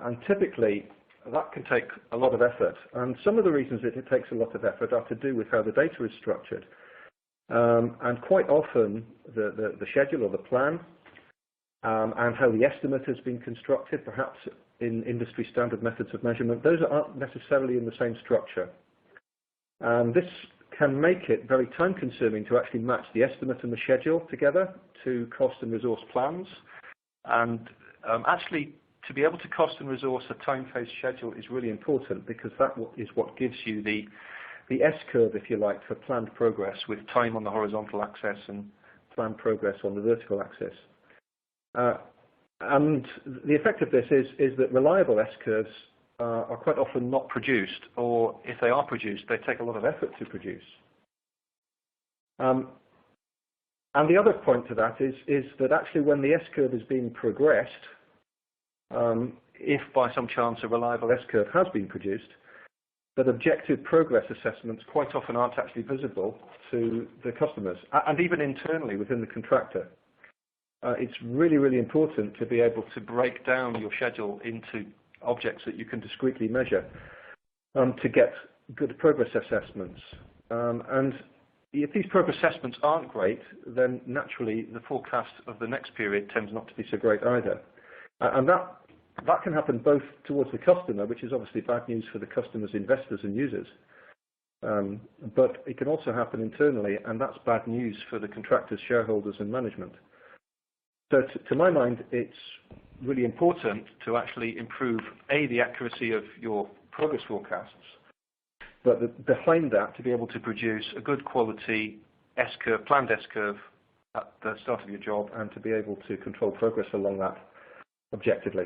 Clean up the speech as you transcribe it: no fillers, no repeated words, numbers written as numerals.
and typically that can take a lot of effort. And some of the reasons that it takes a lot of effort are to do with how the data is structured. And quite often the schedule or the plan and how the estimate has been constructed, perhaps in industry standard methods of measurement, those aren't necessarily in the same structure. And this can make it very time consuming to actually match the estimate and the schedule together to cost and resource plans. And actually to be able to cost and resource a time phase schedule is really important, because that is what gives you the S-curve, if you like, for planned progress, with time on the horizontal axis and planned progress on the vertical axis. And the effect of this is that reliable S-curves are quite often not produced, or if they are produced, they take a lot of effort to produce. And the other point to that is that actually when the S-curve is being progressed, if by some chance a reliable S-curve has been produced, that objective progress assessments quite often aren't actually visible to the customers, and even internally within the contractor. It's really, really important to be able to break down your schedule into objects that you can discretely measure to get good progress assessments. And if these progress assessments aren't great, then naturally the forecast of the next period tends not to be so great either. And that can happen both towards the customer, which is obviously bad news for the customer's investors and users, but it can also happen internally, and that's bad news for the contractors, shareholders, and management. So to my mind, it's really important to actually improve, A, the accuracy of your progress forecasts, but behind that, to be able to produce a good quality S-curve, planned S-curve at the start of your job, and to be able to control progress along that objectively.